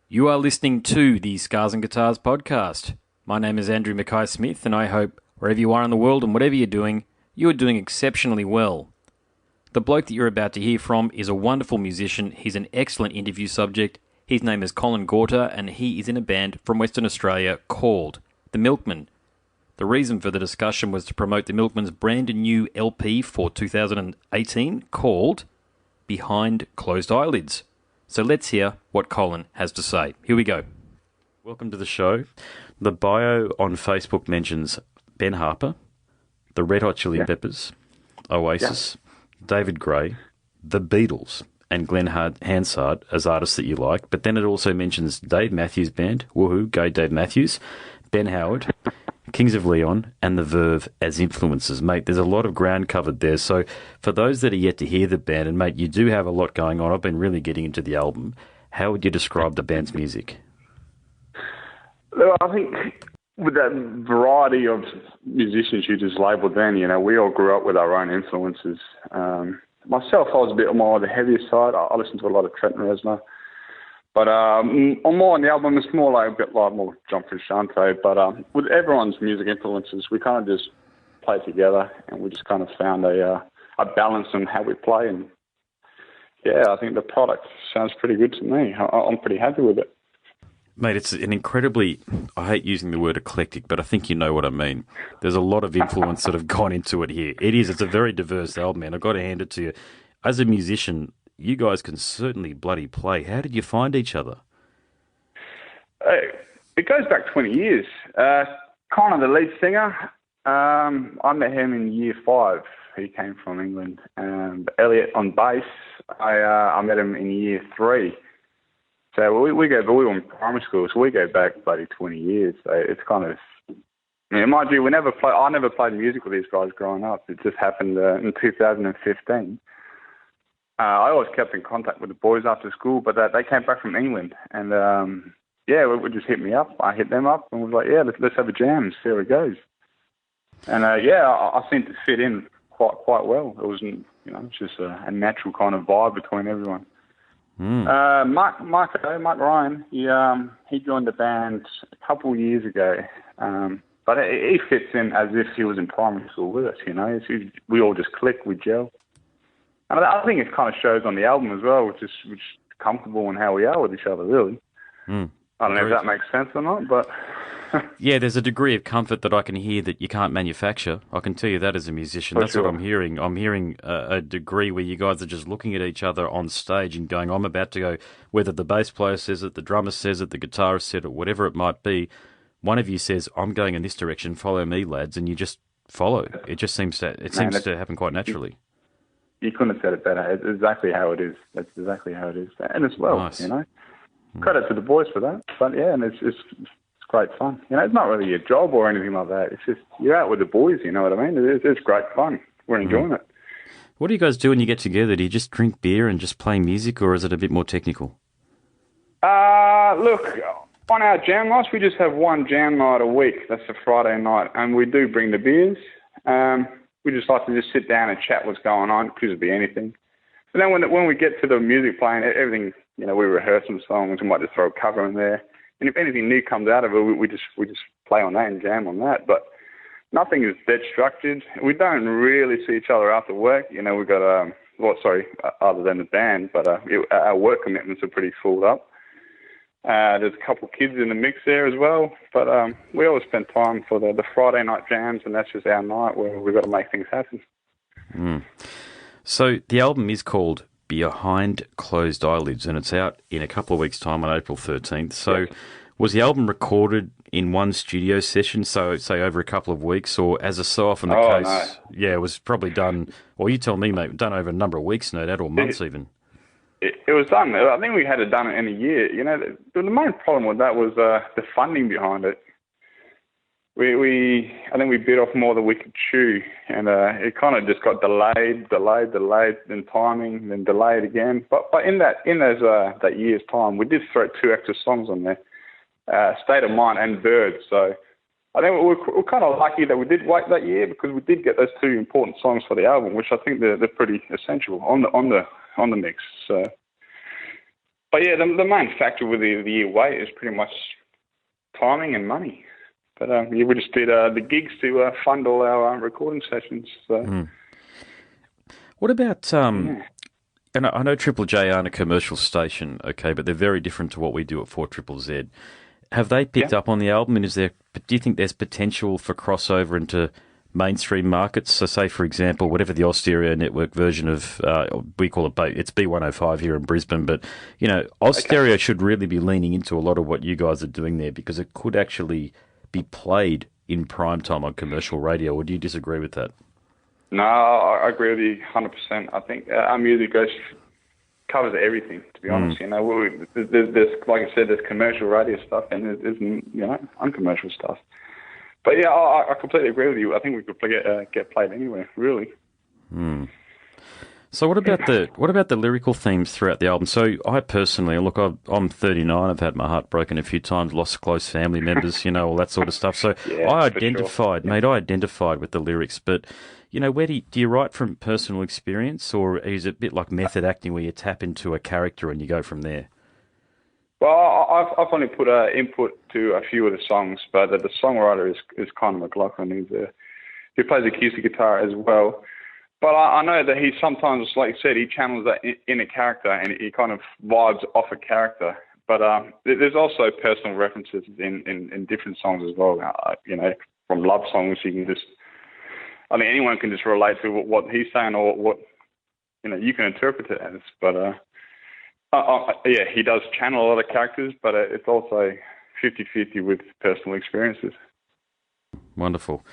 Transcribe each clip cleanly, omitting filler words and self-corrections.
You are listening to the Scars and Guitars podcast. My name is Andrew Mackay-Smith, and I hope wherever you are in the world and whatever you're doing, you are doing exceptionally well. The bloke that you're about to hear from is a wonderful musician. He's an excellent interview subject. His name is Collin Gorter, and he is in a band from Western Australia called the Milkmen. The reason for the discussion was to promote the Milkmen's brand new LP for 2018 called Behind Closed Eyelids. So let's hear what Collin has to say. Here we go. Welcome to the show. The bio on Facebook mentions Ben Harper, the Red Hot Chili Peppers, Oasis, David Gray, the Beatles, and Glenn Hansard as artists that you like. But then it also mentions Dave Matthews Band, woohoo, go Dave Matthews, Ben Howard, Kings of Leon, and The Verve as influences. Mate, there's a lot of ground covered there. So for those that are yet to hear the band, and mate, you do have a lot going on. I've been really getting into the album. How would you describe the band's music? Well, I think with that variety of musicians you just labelled then, we all grew up with our own influences. Myself, I was a bit more on the heavier side. I listened to a lot of Trent Reznor. But I'm more on the album, it's more like a bit like more John Frusciante. But with everyone's music influences, we kind of just play together, and we just kind of found a balance in how we play. And yeah, I think the product sounds pretty good to me. I'm pretty happy with it. Mate, it's an incredibly, I hate using the word eclectic, but I think you know what I mean. There's a lot of influence that have gone into it here. It's a very diverse album, man. I've got to hand it to you. As a musician, you guys can certainly bloody play. How did you find each other? It goes back 20 years. Connor, the lead singer, I met him in year 5. He came from England. Elliot on bass, I met him in year 3. So we were in primary school, so we go back bloody 20 years. So it's kind of, mind you, I never played music with these guys growing up. It just happened in 2015. I always kept in contact with the boys after school, but they came back from England, and would just hit me up. I hit them up, and was like, let's have a jam and see how it goes. And I seemed to fit in quite well. It was, it's just a natural kind of vibe between everyone. Mark Ryan, he joined the band a couple of years ago, but he fits in as if he was in primary school with us. We all just click, we gel. And I think it kind of shows on the album as well, which is comfortable in how we are with each other, really. I don't know if that makes sense or not, but... Yeah, there's a degree of comfort that I can hear that you can't manufacture. I can tell you that as a musician. That's what I'm hearing. I'm hearing a degree where you guys are just looking at each other on stage and going, I'm about to go, whether the bass player says it, the drummer says it, the guitarist said it, whatever it might be, one of you says, I'm going in this direction, follow me, lads, and you just follow. It just seems to happen quite naturally. You couldn't have said it better. It's exactly how it is. That's exactly how it is. And as well, nice. Credit to the boys for that. But yeah, and it's great fun. It's not really a job or anything like that. It's just, you're out with the boys, you know what I mean? It's great fun. We're enjoying it. What do you guys do when you get together? Do you just drink beer and just play music, or is it a bit more technical? Look, on our jam nights, we just have one jam night a week. That's a Friday night. And we do bring the beers. We just like to just sit down and chat what's going on. Could just be anything. And then when we get to the music playing, everything, we rehearse some songs. We might just throw a cover in there. And if anything new comes out of it, we just play on that and jam on that. But nothing is dead structured. We don't really see each other after work. We've got other than the band, but our work commitments are pretty full up. There's a couple of kids in the mix there as well, but we always spend time for the Friday night jams, and that's just our night where we've got to make things happen. So the album is called Behind Closed Eyelids, and it's out in a couple of weeks' time on April 13th. So was the album recorded in one studio session, so say over a couple of weeks, or as is so often the case? No. Yeah, it was probably done, or you tell me, mate, done over a number of weeks, no doubt, or months even. It was done. I think we had it done in a year. The main problem with that was the funding behind it. I think we bit off more than we could chew, and it kind of just got delayed, then timing, then delayed again. But in that year's time, we did throw 2 extra songs on there, State of Mind and Birds. So I think we're kind of lucky that we did wait that year, because we did get those 2 important songs for the album, which I think they're pretty essential on the mix. So. But yeah, the main factor with the year wait is pretty much timing and money. But yeah, we just did the gigs to fund all our recording sessions. So. What about, and I know Triple J aren't a commercial station, okay, but they're very different to what we do at 4ZZZ. Have they picked up on the album, and do you think there's potential for crossover into mainstream markets? So say, for example, whatever the Austereo network version of, we call it's B105 here in Brisbane, but, you know, Austereo should really be leaning into a lot of what you guys are doing there, because it could actually be played in prime time on commercial radio. Or do you disagree with that? No, I agree with you 100%. I think our music covers everything, to be honest. You know, there's, like I said, there's commercial radio stuff and there's uncommercial stuff. But yeah, I completely agree with you. I think we could get played anywhere, really. So what about the lyrical themes throughout the album? So I personally, look, I'm 39. I've had my heart broken a few times, lost close family members, you know, all that sort of stuff. So I identified with the lyrics. But you know, where do you write from personal experience, or is it a bit like method acting where you tap into a character and you go from there? Well, I've only put input to a few of the songs, but the songwriter is Collin Gorter. He plays acoustic guitar as well. But I know that he sometimes, like you said, he channels that in a character and he kind of vibes off a character. But there's also personal references in different songs as well. You know, from love songs, you can just, I think anyone can just relate to what he's saying or what, you know, you can interpret it as. But yeah, he does channel a lot of characters, but it's also 50-50 with personal experiences. Wonderful.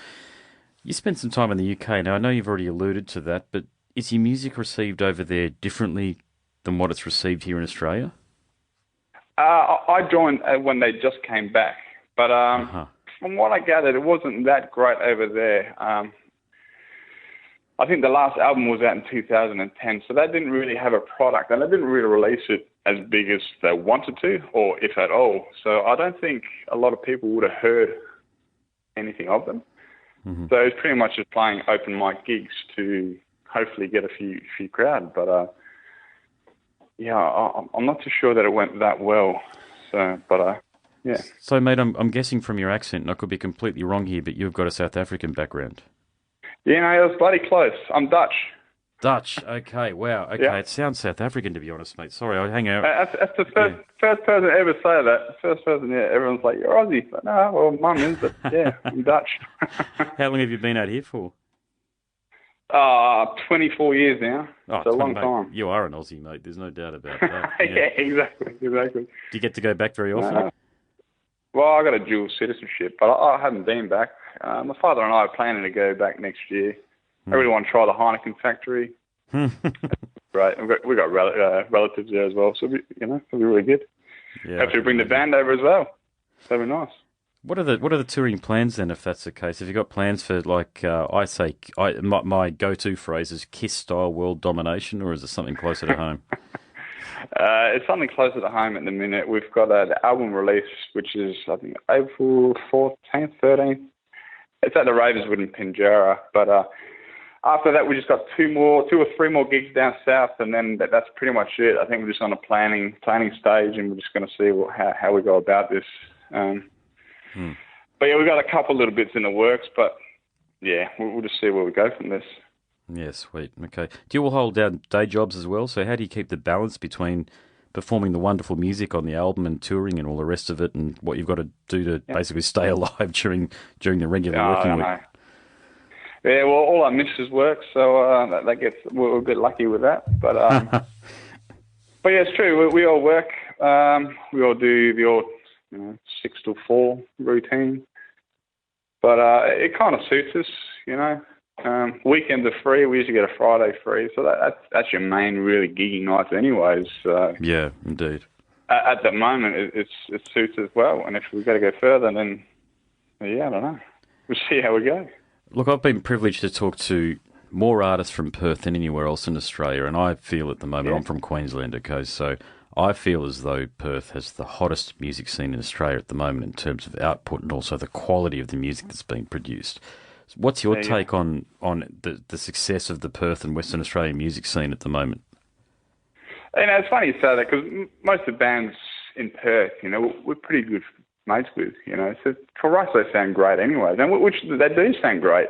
You spent some time in the UK. Now, I know you've already alluded to that, but is your music received over there differently than what it's received here in Australia? I joined when they just came back, but from what I gathered, it wasn't that great over there. I think the last album was out in 2010, so they didn't really have a product, and they didn't really release it as big as they wanted to, or if at all. So I don't think a lot of people would have heard anything of them. So it's pretty much just playing open mic gigs to hopefully get a few crowd. But yeah, I'm not too sure that it went that well. So, but yeah. So, mate, I'm guessing from your accent, and I could be completely wrong here, but you've got a South African background. Yeah, no, it was bloody close. I'm Dutch. Dutch, okay, wow, okay. Yeah. It sounds South African, to be honest, mate. Sorry, I hang out. That's the first person to ever say that. First person, yeah, everyone's like, you're Aussie. But no, well, mum is, but yeah, I'm Dutch. How long have you been out here for? 24 years now. Oh, it's a long time. You are an Aussie, mate. There's no doubt about that. Yeah, exactly. Do you get to go back very often? Well, I got a dual citizenship, but I haven't been back. My father and I are planning to go back next year. I really want to try the Heineken factory. Right, we've got relatives there as well, so it'll be really good. Yeah, hopefully bring the band over as well. That'd be nice. What are the touring plans then, if that's the case? Have you got plans for, like, my go-to phrase is KISS-style world domination, or is it something closer to home? It's something closer to home at the minute. We've got the album release, which is, I think, April 14th, 13th. It's at the Ravenswood in Pinjarra, but after that, we just got two or three more gigs down south, and then that's pretty much it. I think we're just on a planning stage, and we're just going to see how we go about this. But yeah, we've got a couple little bits in the works, but yeah, we'll just see where we go from this. Yeah, sweet. Okay. Do you all hold down day jobs as well? So how do you keep the balance between performing the wonderful music on the album and touring and all the rest of it, and what you've got to do to basically stay alive during the regular working week? Yeah, well, all our missus work, so we're a bit lucky with that. But but yeah, it's true. We all work. We all do the old 6 to 4 routine. But it kind of suits us, you know. Weekends are free. We usually get a Friday free, so that's your main really gigging nights, anyways. Yeah, indeed. At the moment, it suits as well. And if we've got to go further, then yeah, I don't know. We'll see how we go. Look, I've been privileged to talk to more artists from Perth than anywhere else in Australia, and I feel at the moment, I'm from Queensland, okay, so I feel as though Perth has the hottest music scene in Australia at the moment in terms of output and also the quality of the music that's being produced. What's your take on the success of the Perth and Western Australian music scene at the moment? It's funny you say that because most of the bands in Perth, we're pretty good mates with, So for us, they sound great anyway, which they do sound great.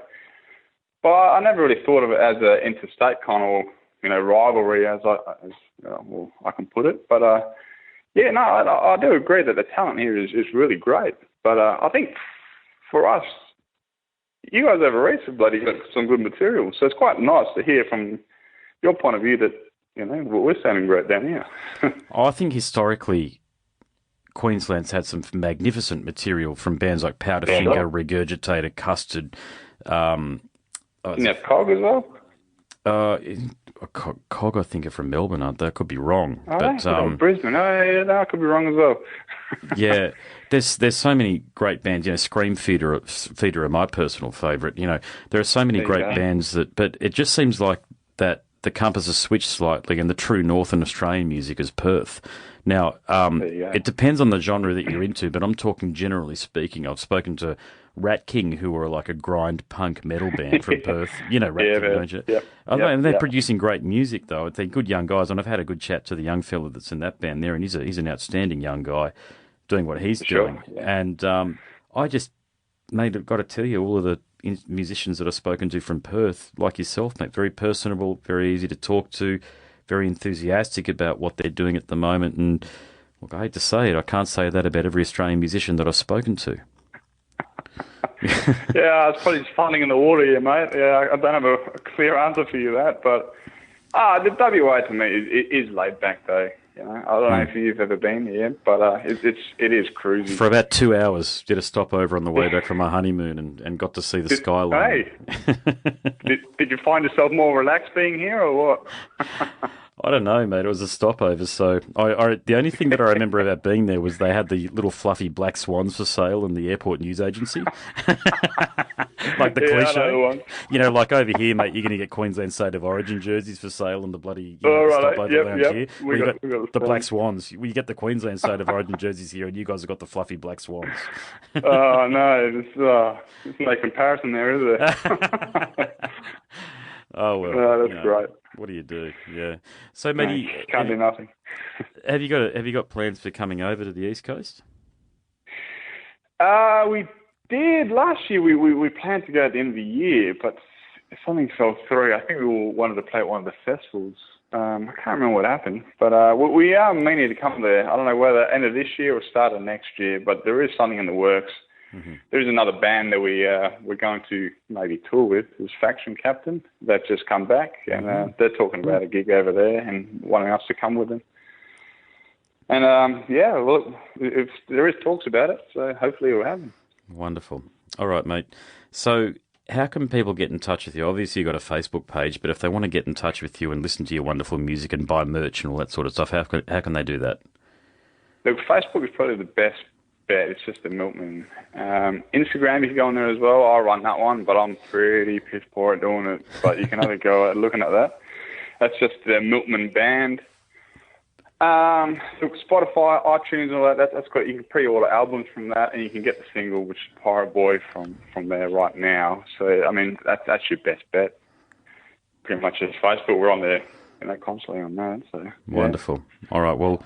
But I never really thought of it as an interstate kind of, rivalry, as I can put it. But I do agree that the talent here is really great. But I think for us, you guys have a reason bloody got some good material. So it's quite nice to hear from your point of view that, we're sounding great down here. I think historically, Queensland's had some magnificent material from bands like Powderfinger, Regurgitator, Custard. You have Cog as well? Cog, I think, are from Melbourne, aren't they? I could be wrong. Brisbane. I could be wrong as well. Yeah, there's so many great bands. Scream Feeder are my personal favourite. There are so many great bands but it just seems like that the compass has switched slightly, and the true Northern Australian music is Perth. Now, it depends on the genre that you're into, but I'm talking generally speaking. I've spoken to Rat King, who are like a grind punk metal band from Perth. You know Rat King, don't you? Yep. And they're producing great music, though. They're good young guys, and I've had a good chat to the young fella that's in that band there, and he's an outstanding young guy doing what he's doing. Yeah. And I just, mate, I've got to tell you, all of the musicians that I've spoken to from Perth, like yourself, mate, very personable, very easy to talk to, very enthusiastic about what they're doing at the moment. And look, I hate to say it, I can't say that about every Australian musician that I've spoken to. Yeah, it's probably just funding in the water here, mate. Yeah, I don't have a clear answer for you that, but the WA to me is laid back though. I don't know if you've ever been here, but it is cruisy. For about 2 hours, did a stopover on the way back from my honeymoon and got to see the skyline. Hey, did you find yourself more relaxed being here or what? I don't know, mate. It was a stopover. So the only thing that I remember about being there was they had the little fluffy black swans for sale in the airport news agency. Like the cliche. I know the one. Like over here, mate, you're going to get Queensland State of Origin jerseys for sale in the bloody stopover lounge here. We got the black swans. You get the Queensland State of Origin jerseys here, and you guys have got the fluffy black swans. Oh, no. There's no comparison there, is there? Oh, well. No, that's great. What do you do? Yeah. So, mate, can't do nothing. Have you got plans for coming over to the East Coast? We did last year. We planned to go at the end of the year, but something fell through. I think we all wanted to play at one of the festivals. I can't remember what happened, but we are meaning to come there. I don't know whether end of this year or start of next year, but there is something in the works. Mm-hmm. There's another band that we're going to maybe tour with, who's Faction Captain, that just come back, and they're talking about a gig over there and wanting us to come with them. And well, if there is talks about it, so hopefully it will happen. Wonderful. All right, mate. So how can people get in touch with you? Obviously, you've got a Facebook page, but if they want to get in touch with you and listen to your wonderful music and buy merch and all that sort of stuff, how can they do that? Look, Facebook is probably the best bet. It's just the Milkmen. Instagram, you can go on there as well. I run that one, but I'm pretty piss poor at doing it. But you can have a go at looking at that. That's just the Milkmen Band. Look, Spotify, iTunes, and all that. That's got, you can pre-order albums from that, and you can get the single, which is Pirate Boy, from there right now. So I mean, that's your best bet. Pretty much as Facebook, we're on there, constantly on that. So yeah. Wonderful. All right, well,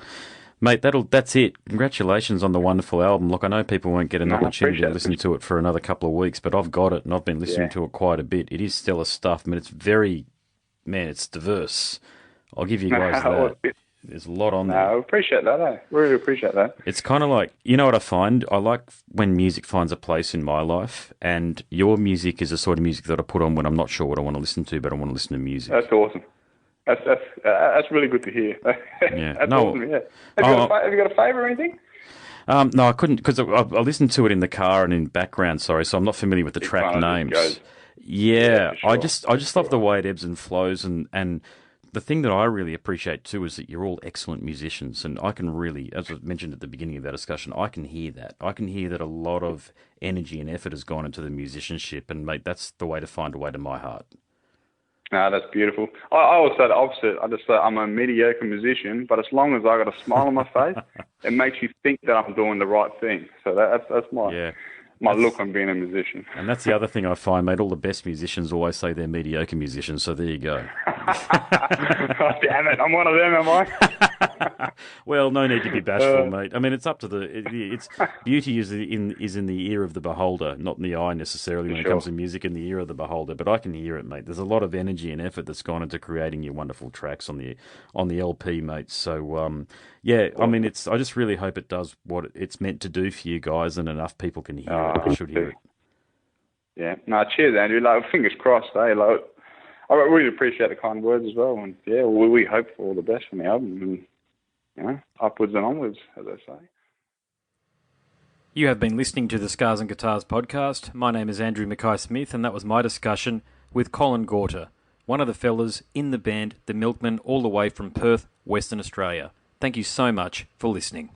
mate, that's it. Congratulations on the wonderful album. Look, I know people won't get an opportunity to listen to it for another couple of weeks, but I've got it, and I've been listening to it quite a bit. It is stellar stuff. I mean, it's diverse. I'll give you guys that. There's a lot on there. I appreciate that. Really appreciate that. It's kind of like, you know what I find? I like when music finds a place in my life, and your music is the sort of music that I put on when I'm not sure what I want to listen to, but I want to listen to music. That's awesome. That's really good to hear. Yeah. That's awesome, yeah. Have you got a favourite or anything? No, I couldn't, because I listened to it in the car and in background, so I'm not familiar with the track names. Yeah, sure. I just love the way it ebbs and flows, and the thing that I really appreciate too is that you're all excellent musicians, and I can really, as I mentioned at the beginning of our discussion, I can hear that. I can hear that a lot of energy and effort has gone into the musicianship, and mate, that's the way to find a way to my heart. No, that's beautiful. I always say the opposite. I just say I'm a mediocre musician, but as long as I got a smile on my face, it makes you think that I'm doing the right thing. So that's my my look on being a musician. And that's the other thing I find, mate. All the best musicians always say they're mediocre musicians, so there you go. Oh, damn it, I'm one of them, am I? Well, no need to be bashful, mate. I mean, it's up to it's beauty is in the ear of the beholder, not in the eye necessarily when it comes to music, in the ear of the beholder. But I can hear it, mate. There's a lot of energy and effort that's gone into creating your wonderful tracks on the LP, mate. So yeah, I mean, I just really hope it does what it's meant to do for you guys, and enough people can hear it. They should hear it. Yeah. No, cheers, Andrew. Like, fingers crossed, eh? Like, I really appreciate the kind words as well. And yeah, we hope for all the best from the album, and you know, upwards and onwards, as I say. You have been listening to the Scars and Guitars podcast. My name is Andrew Mackay-Smith, and that was my discussion with Collin Gorter, one of the fellas in the band, the Milkmen, all the way from Perth, Western Australia. Thank you so much for listening.